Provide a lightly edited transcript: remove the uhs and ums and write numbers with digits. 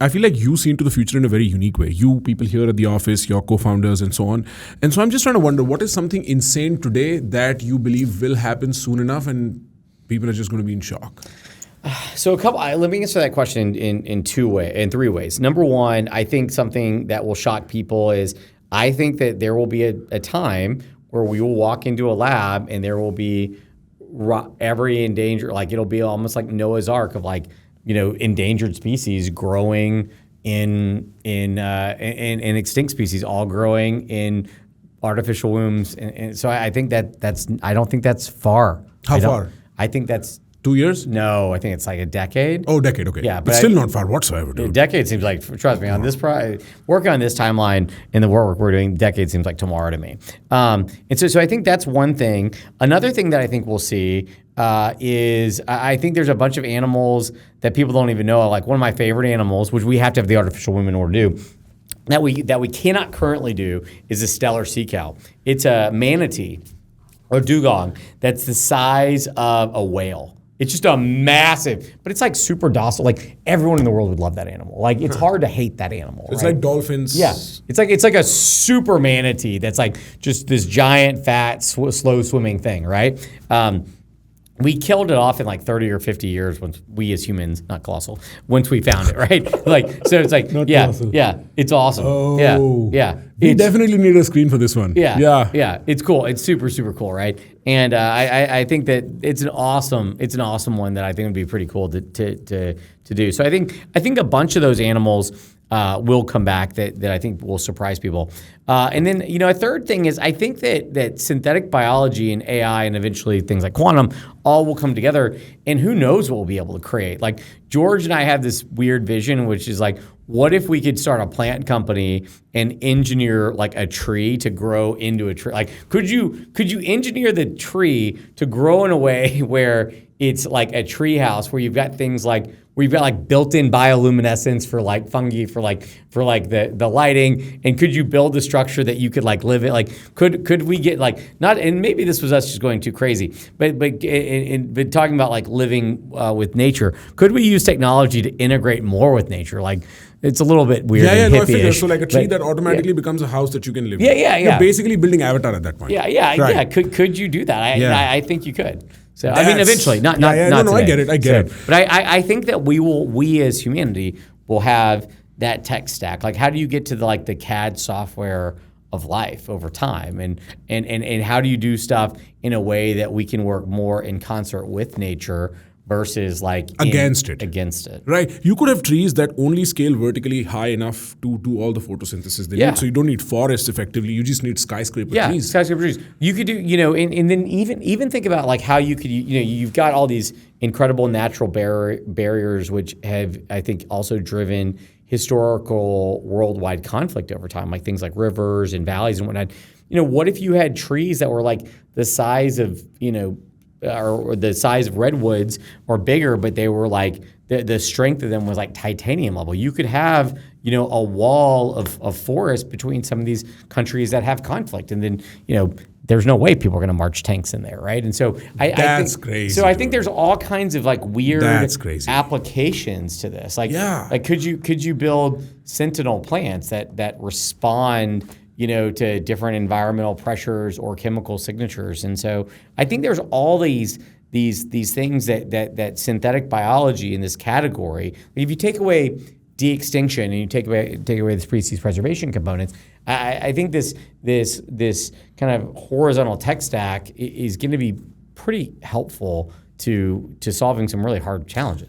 I feel like you see into the future in a very unique way. You people here at the office, your co-founders and so on. And so I'm just trying to wonder, what is something insane today that you believe will happen soon enough and people are just going to be in shock? So let me answer that question in three ways. Number one, I think something that will shock people is I think that there will be a time where we will walk into a lab and there will be every endangered, like it'll be almost like Noah's Ark of like, endangered species growing in extinct species, all growing in artificial wombs. And so I think I don't think that's far. How far? I think that's 2 years? No, I think it's like a decade. Oh, decade, okay. Yeah, but still not far whatsoever, dude. A decade seems like, trust me, on this working on this timeline in the work we're doing, decade seems like tomorrow to me. And so I think that's one thing. Another thing that I think we'll see is I think there's a bunch of animals that people don't even know. Like one of my favorite animals, which we have to have the artificial womb in order to do, that we cannot currently do, is a Steller sea cow. It's a manatee or dugong that's the size of a whale. It's just a massive, but it's like super docile. Like everyone in the world would love that animal. Like it's hard to hate that animal. It's right? like dolphins. Yeah, it's like a super manatee that's like just this giant, fat, slow swimming thing, right? We killed it off in like 30 or 50 years once we as humans, not colossal, once we found it, right? Like, so it's like, colossal. Yeah, it's awesome. Oh. Yeah. We definitely need a screen for this one. Yeah. It's cool. It's super, super cool, right? And I think that it's an awesome one that I think would be pretty cool to do. So I think a bunch of those animals will come back that I think will surprise people. And then, a third thing is I think that synthetic biology and AI and eventually things like quantum all will come together, and who knows what we'll be able to create. Like George and I have this weird vision, which is like, what if we could start a plant company and engineer like a tree to grow into a tree? Like, could you engineer the tree to grow in a way where it's like a tree house where you've got things like where you've got like built-in bioluminescence for like fungi for the lighting, and could you build a structure that you could like live in? Like could we get like not, and maybe this was us just going too crazy, but talking about like living with nature, could we use technology to integrate more with nature? Like it's a little bit weird. No, I figure. So like a tree that automatically becomes a house that you can live in. Yeah. You're basically building Avatar at that point. Yeah. Could you do that? I think you could. So I mean, eventually, not today. I get it. But I think that we as humanity will have that tech stack. Like, how do you get to the CAD software of life over time, and how do you do stuff in a way that we can work more in concert with nature versus against it. Right. You could have trees that only scale vertically high enough to do all the photosynthesis they need. So you don't need forests effectively. You just need skyscraper trees. Skyscraper trees. You could do, and then even think about like how you could, you've got all these incredible natural barriers which have, I think, also driven historical worldwide conflict over time, like things like rivers and valleys and whatnot. What if you had trees that were like the size of, or the size of redwoods or bigger, but they were like the strength of them was like titanium level? You could have, a wall of forest between some of these countries that have conflict, and then, there's no way people are going to march tanks in there, right? And so I think, crazy. So I think there's all kinds of like weird applications to this. Like could you build sentinel plants that respond, to different environmental pressures or chemical signatures? And so I think there's all these things that synthetic biology in this category. If you take away de-extinction and you take away the species preservation components, I think this kind of horizontal tech stack is going to be pretty helpful to solving some really hard challenges.